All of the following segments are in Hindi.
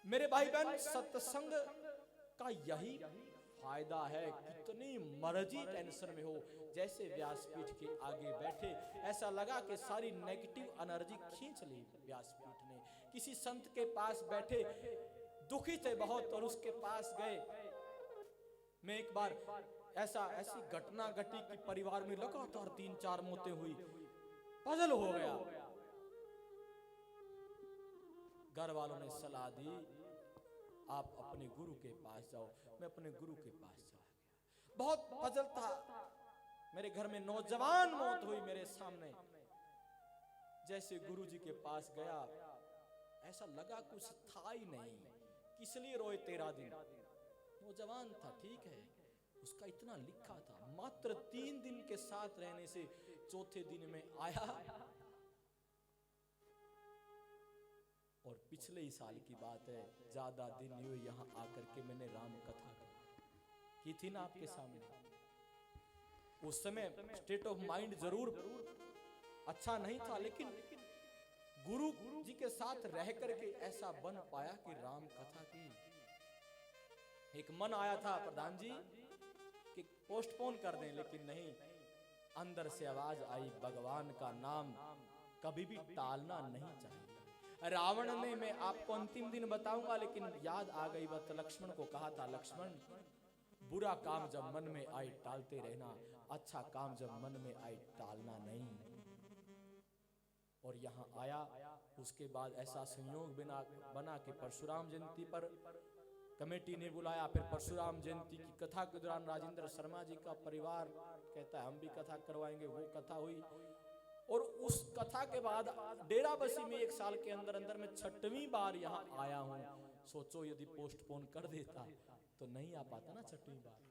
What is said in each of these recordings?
मेरे भाई बहन, सत्संग का यही फायदा है। कितनी मर्जी टेंशन में हो, जैसे व्यासपीठ के आगे बैठे ऐसा लगा कि सारी नेगेटिव एनर्जी खींच ली व्यासपीठ ने। किसी संत के पास बैठे, दुखी थे बहुत, और उसके पास गए। मैं एक बार ऐसी घटना घटी कि परिवार में लगातार 3-4 मौतें हुई। पजल हो गया। घर वालों ने सलाह दी, आप अपने गुरु के पास जाओ। मैं अपने गुरु के पास चला गया। बहुत पजल था। मेरे घर में नौजवान मौत हुई मेरे सामने। जैसे गुरु जी के पास गया, ऐसा लगा कुछ था ही नहीं। किस लिए रोए 13 दिन? नौजवान था, ठीक है, उसका इतना लिखा था। मात्र 3 दिन के साथ रहने से चौथे दिन में आया। और पिछले ही साल की बात है, ज्यादा दिन नहीं हुए, यहाँ आकर के मैंने राम कथा की थी ना आपके सामने। उस समय स्टेट ऑफ माइंड जरूर अच्छा नहीं था, लेकिन गुरु जी के साथ रह करके ऐसा बन पाया कि राम कथा की। एक मन आया था प्रधान जी कि पोस्टपोन कर दें, लेकिन नहीं, अंदर से आवाज आई, भगवान का नाम कभी भी टालना नहीं चाहिए। रावण ने, मैं आपको अंतिम दिन बताऊंगा, लेकिन याद आ गई बात, लक्ष्मण को कहा था, लक्ष्मण बुरा काम जब मन में आए टालते रहना, अच्छा काम जब मन में आए टालना नहीं। और यहाँ आया। उसके बाद ऐसा संयोग बना कि परशुराम जयंती पर कमेटी ने बुलाया। फिर परशुराम जयंती की कथा के दौरान राजेंद्र शर्मा जी का परिवार कहता है हम भी कथा करवाएंगे। वो कथा हुई, और उस कथा के बाद डेराबस्सी में 1 साल के अंदर अंदर मैं 6वीं बार यहाँ आया हूँ। सोचो यदि पोस्टपोन कर देता तो नहीं आ पाता ना 6वीं बार।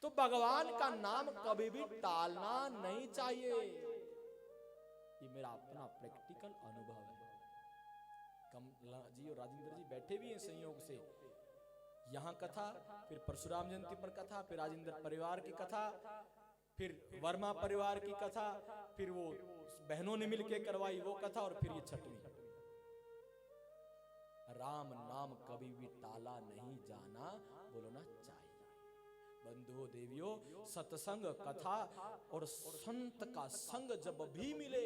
तो भगवान का नाम कभी भी टालना नहीं चाहिए। ये मेरा अपना प्रैक्टिकल अनुभव है। कमला जी और राजेंद्र जी बैठे भी हैं संयोग से। यहाँ कथा, फिर परशुराम जयंती पर कथा, फिर राजेंद्र परिवार की कथा, फिर वर्मा परिवार की कथा, फिर वो बहनों ने मिलकर करवाई वो कथा, और फिर ये 6वीं। राम नाम कभी भी टाला नहीं जाना, बोलो ना चाहिए। बंधुओं देवियों, सत्संग, कथा और संत का संग जब भी मिले,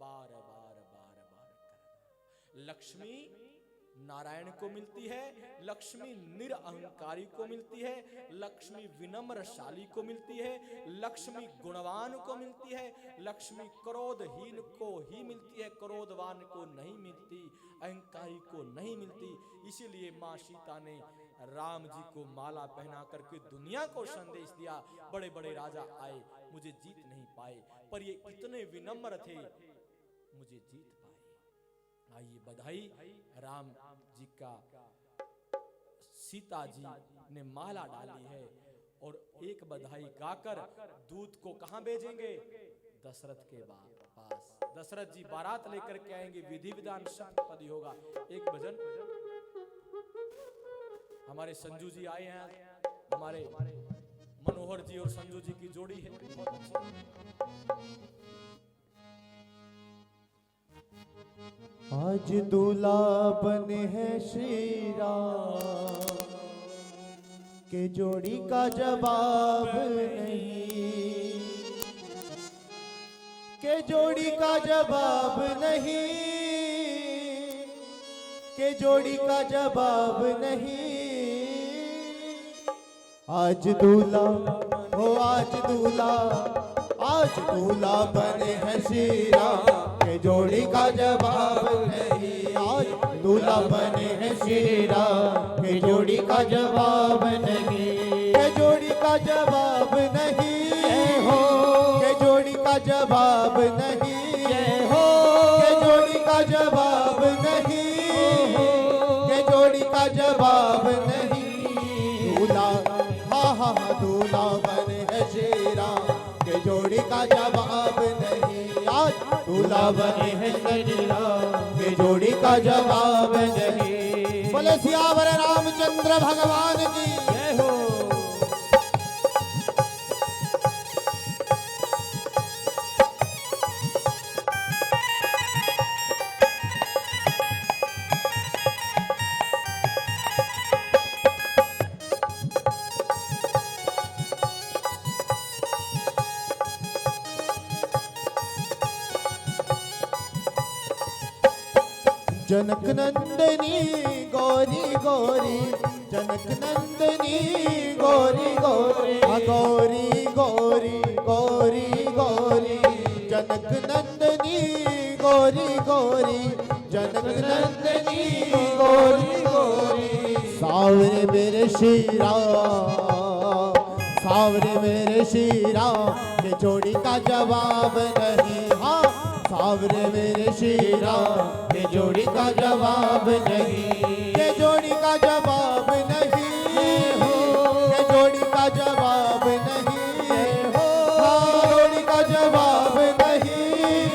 बार बार करना। लक्ष्मी नारायण को मिलती है, लक्ष्मी निरअहंकारी को मिलती है, लक्ष्मी विनम्रशाली को मिलती है, लक्ष्मी गुणवान को मिलती है, लक्ष्मी क्रोधहीन को ही मिलती है, क्रोधवान को नहीं मिलती, अहंकारी को नहीं मिलती। इसीलिए माँ सीता ने राम जी को माला पहना करके दुनिया को संदेश दिया। बड़े बड़े राजा आए, मुझे जीत नहीं पाए, पर ये इतने विनम्र थे, मुझे जीत पाए। आइए बधाई, राम जी का सीता जी ने माला डाली है। और एक बधाई गाकर दूत को कहां भेजेंगे? दशरथ के पास। दशरथ जी बारात लेकर के आएंगे, विधि विधान शपथ होगा। एक भजन हमारे संजू जी आए हैं, हमारे मनोहर जी और संजू जी की जोड़ी है, बहुत अच्छी। आज दूल्हा बने हैं श्री राम, के जोड़ी का जवाब नहीं, के जोड़ी का जवाब नहीं, के जोड़ी का जवाब नहीं। आज दूल्हा हो, आज दूल्हा, आज दूल्हा बने हैं श्री राम, के जोड़ी का जवाब नहीं। आज दूल्हा बने हैं श्री राम, के जोड़ी का जवाब नहीं, के जोड़ी का जवाब नहीं, हो के जोड़ी का जवाब नहीं, हो के जोड़ी का जवाब नहीं, के जोड़ी का जवाब नहीं। दूल्हा हाँ हाँ दूल्हा बने हैं श्री राम, के जोड़ी का जवाब नहीं। आज दूल्हा बने हैं श्री राम, के जोड़ी का जवाब नहीं। बोले सियावर रामचंद्र भगवान की जय हो। जनक नंदनी गौरी गौरी, जनक नंदनी गौरी गौरी, गौरी गौरी गौरी गौरी, जनक नंदनी गौरी गौरी, जनक नंदनी गौरी गौरी। सावरे मेरे श्री राम, सावरे मेरे श्री राम, के जोड़ी का जवाब नहीं। हाँ, सावरे मेरे श्री राम, के जोड़ी का जवाब नहीं, के जोड़ी का जवाब नहीं हो, के जोड़ी का जवाब नहीं हो, जोड़ी का जवाब नहीं,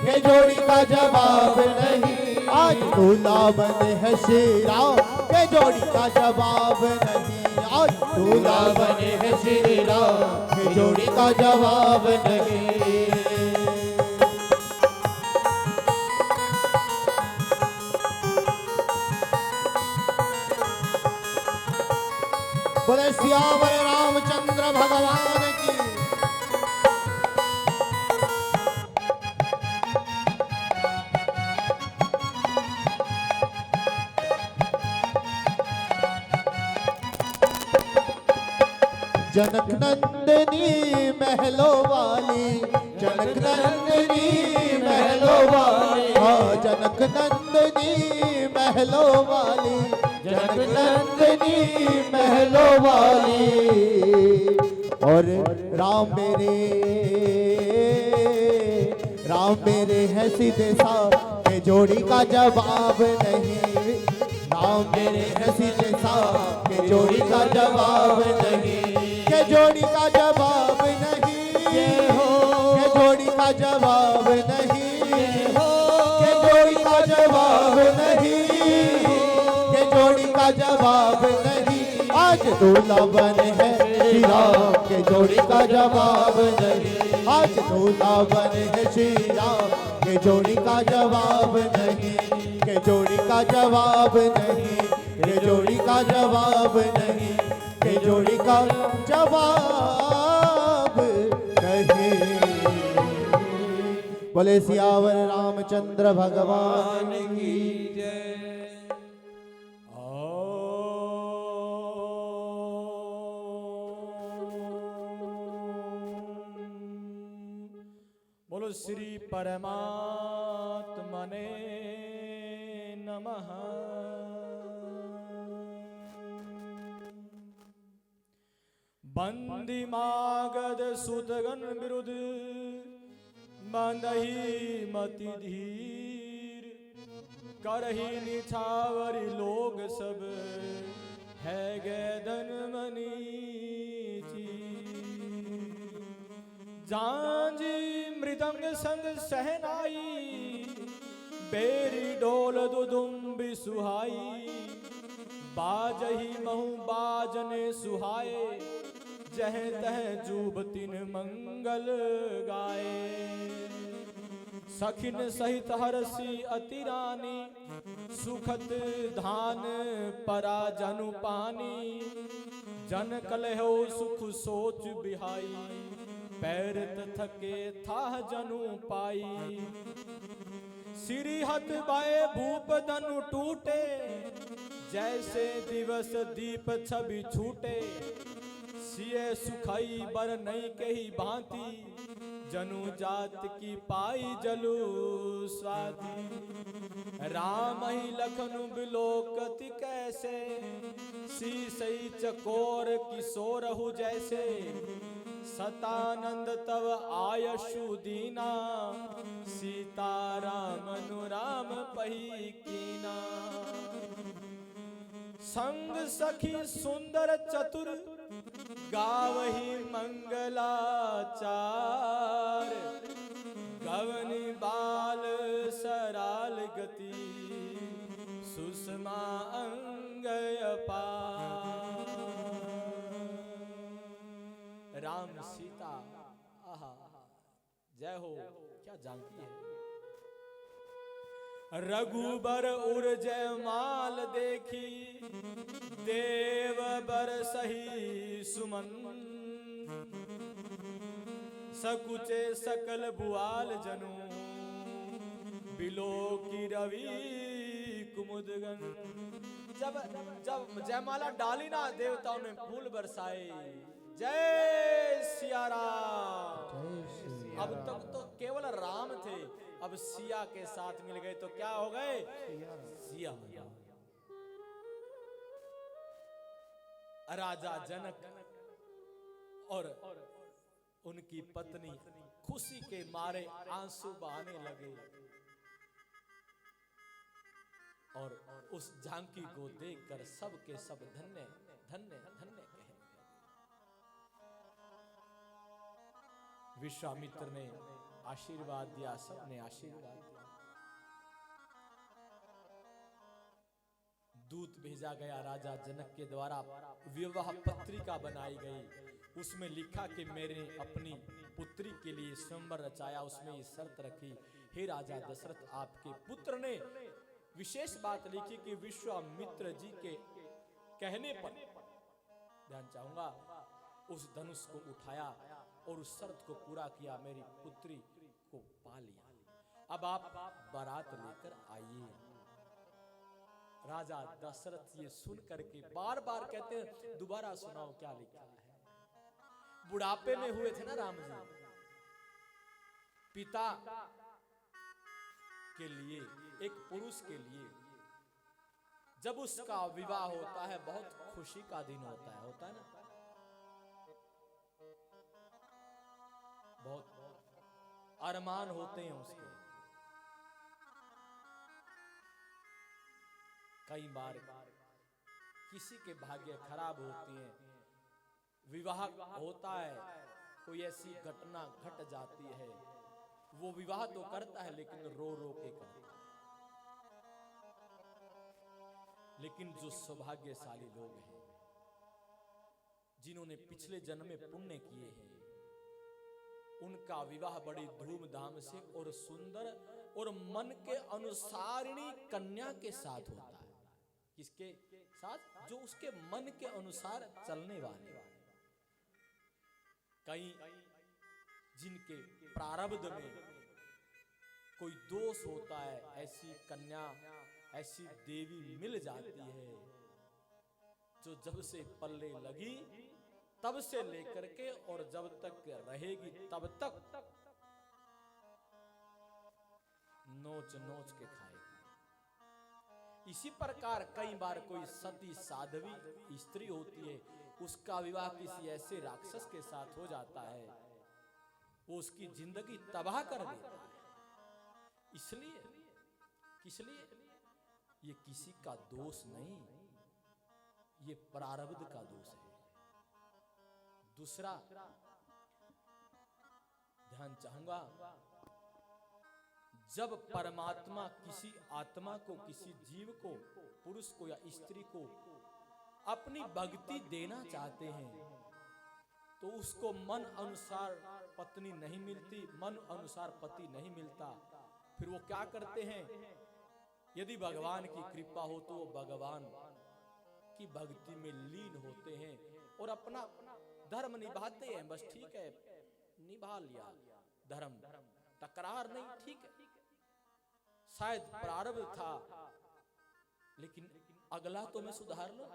के जोड़ी का जवाब नहीं। आज दूल्हा बने है श्री राम, के जोड़ी का जवाब नहीं। आज दूल्हा बने है श्री राम, के जोड़ी का जवाब नहीं। बोले सियावर रामचंद्र भगवान की। जनक नंदनी महलों वाली, जनक नंदनी महलों वाली, हाँ जनक नंदनी महलों वाली, जनक नंदनी महलों वाली। और राम मेरे है सीधे सा, के जोड़ी का जवाब नहीं। राम मेरे है सीधे सा, के जोड़ी का जवाब नहीं, के जोड़ी का जवाब नहीं हो, के जोड़ी का जवाब नहीं हो, के जोड़ी का जवाब नहीं, के जोड़ी का जवाब नहीं। आज दूल्हा बने है श्री राम, के जोड़ी का जवाब नहीं। आज दूल्हा बने है श्री राम, के जोड़ी का जवाब नहीं, के जोड़ी का जवाब नहीं, के जोड़ी का जवाब नहीं, के जोड़ी का जवाब नहीं। बोले सियावर रामचंद्र भगवान की जय। बोलो श्री परमात्मने नमः। बंदी मागध सुतगन विरुद्ध बंदही मति धीर, करही निछावरी लोग सब है गैदन मनीची। जांजी मृदंग संग सहनाई, बेरी डोल दुदुम्बी सुहाई। बाजही महु बाजने सुहाए, जह तह जूबतिन मंगल गाए। सखिन सहित हरसी अति रानी, सुखत धान परा जनु पानी। जन कलहो सुख सोच बिहाई, पैरत थके था जनु पाई। सिरी हत बाए भूप धनु टूटे, जैसे दिवस दीप छवि छूटे। सिए सुखाई बर नहीं कही भांति, जनु जात की पाई जलु स्वाति। राम ही लखनु बिलोकति कैसे, सीसई चकोर किशोरहु जैसे। सतानंद तव आयशु दीना, सीता राम अनुराम पही कीना। संग सखी सुंदर चतुर, गावही मंगलाचार। गवनी बाल सराल गति, सुषमा अंग अपार। राम सीता आहा जय हो, क्या जानती है। रघुबर उर जय माल देखी, देव बर सही सुमन। सकुचे सकल बुआल जनु, बिलो की रवि कुमुदगन। जब जब जयमाला डाली ना, देवताओं ने फूल बरसाए। जय सिया राम। अब तक तो केवल राम थे, अब सिया के साथ मिल गए तो क्या हो गए? सिया। राजा जनक और उनकी पत्नी खुशी के मारे आंसू बहाने लगे और उस झांकी को देखकर सब के सब धन्य धन्य धन्य कहे। विश्वामित्र ने आशीर्वाद दिया, सबने आशीर्वाद दिया। दूत भेजा गया राजा जनक के द्वारा, विवाह पत्रिका बनाई गई। उसमें लिखा कि मैंने अपनी पुत्री के लिए स्वयंवर रचाया, उसमें ये शर्त रखी, हे राजा दशरथ, आपके पुत्र ने विशेष बात लिखी कि विश्वामित्र जी के कहने पर, ध्यान चाहूंगा, उस धनुष को उठाया और उस शर्त को पूरा किया, मेरी पुत्री को पा लिया। अब आप बारात लेकर आइए। राजा दशरथ ये सुन करके बार बार कहते हैं, दोबारा सुनाओ क्या लिखा है। बुढ़ापे में हुए थे ना राम जी, पिता के लिए, एक पुरुष के लिए जब उसका विवाह होता है बहुत खुशी का दिन होता है ना, बहुत अरमान होते हैं उसके। कई बार किसी के भाग्य खराब होती हैं, विवाह होता है, कोई ऐसी घटना घट जाती है, वो विवाह तो करता है लेकिन रो रो के करता है। लेकिन जो सौभाग्यशाली लोग हैं, जिन्होंने पिछले जन्म में पुण्य किए हैं, उनका विवाह बड़ी धूमधाम से और सुंदर और मन के अनुसारिणी कन्या के साथ होता है। किसके साथ? जो उसके मन के अनुसार चलने वाले। कई जिनके प्रारब्ध में कोई दोष होता है, ऐसी कन्या, ऐसी देवी मिल जाती है जो जब से पल्ले लगी तब से लेकर के और जब तक रहेगी तब तक नोच नोच के खाएगी। इसी प्रकार कई बार कोई सती साध्वी स्त्री होती है, उसका विवाह किसी ऐसे राक्षस के साथ हो जाता है, वो उसकी जिंदगी तबाह कर देता है। इसलिए ये किसी का दोष नहीं, ये प्रारब्ध का दोष है। दूसरा ध्यान चाहूंगा, जब परमात्मा किसी आत्मा को, किसी जीव को, पुरुष को या स्त्री को अपनी भक्ति देना चाहते हैं तो उसको मन अनुसार पत्नी नहीं मिलती, मन अनुसार पति नहीं मिलता, फिर वो क्या करते हैं? यदि भगवान की कृपा हो तो वो भगवान की भक्ति में लीन होते हैं और अपना धर्म निभाते हैं। बस ठीक है, निभा लिया धर्म, तकरार नहीं, ठीक है, शायद प्रारब्ध था लेकिन अगला तो मैं सुधार लूं।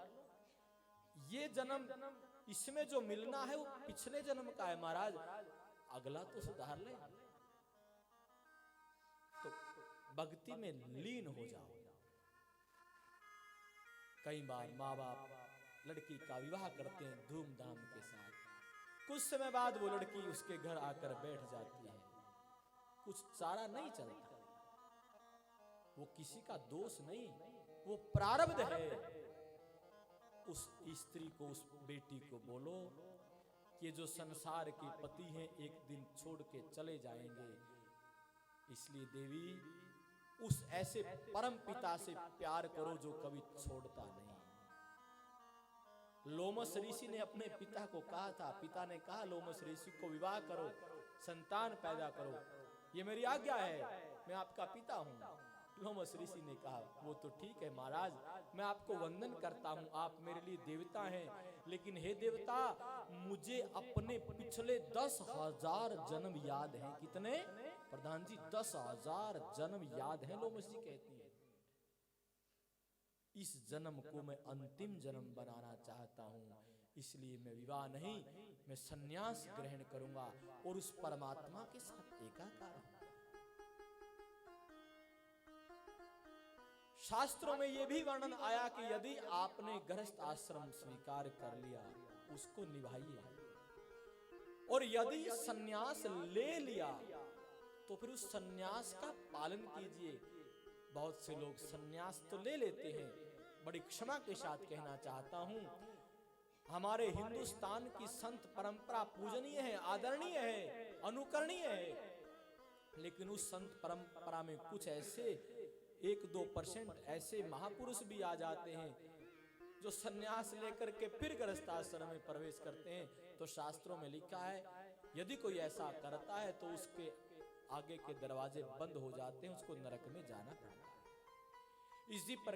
ये जन्म इसमें जो मिलना है वो पिछले जन्म का है महाराज, अगला तो सुधार ले। तो भक्ति में लीन हो जाओ। कई बार माँ बाप लड़की का विवाह करते हैं धूमधाम के साथ, कुछ समय बाद वो लड़की उसके घर आकर बैठ जाती है, कुछ चारा नहीं चलता। वो किसी का दोष नहीं, वो प्रारब्ध है। उस स्त्री को, उस बेटी को बोलो कि जो संसार के पति हैं एक दिन छोड़ के चले जाएंगे, इसलिए देवी उस ऐसे परम पिता से प्यार करो जो कभी छोड़ता नहीं। लोमस ऋषि ने अपने पिता को कहा था, पिता ने कहा लोमस ऋषि को विवाह करो, संतान पैदा करो, ये मेरी आज्ञा है, मैं आपका पिता हूँ। लोमस ऋषि ने कहा वो तो ठीक है महाराज, मैं आपको वंदन करता हूँ, आप मेरे लिए देवता हैं, लेकिन हे देवता मुझे अपने पिछले 10,000 जन्म याद हैं। कितने प्रधान जी? 10,000 जन्म याद हैं, लोमस जी कहती है। इस जन्म को मैं अंतिम जन्म बनाना चाहता हूं, इसलिए मैं विवाह नहीं, मैं सन्यास ग्रहण करूंगा और उस परमात्मा के साथ एकाकार हूं। शास्त्रों में यह भी वर्णन आया कि यदि आपने गृहस्थ आश्रम स्वीकार कर लिया, उसको निभाइए, और यदि सन्यास ले लिया तो फिर उस सन्यास का पालन कीजिए। बहुत से लोग सन्यास तो ले लेते हैं, बड़ी क्षमा के साथ कहना चाहता हूं, हमारे हिंदुस्तान की संत परंपरा पूजनीय है, आदरणीय है, अनुकरणीय है, लेकिन उस संत परंपरा में कुछ ऐसे 1-2% ऐसे महापुरुष भी आ जाते हैं जो सन्यास लेकर के फिर गृहस्थ आश्रम में प्रवेश करते हैं। तो शास्त्रों में लिखा है, यदि कोई ऐसा करता है तो उसके आगे के दरवाजे बंद हो जाते हैं, उसको नरक में जाना पड़ता है। इसी पर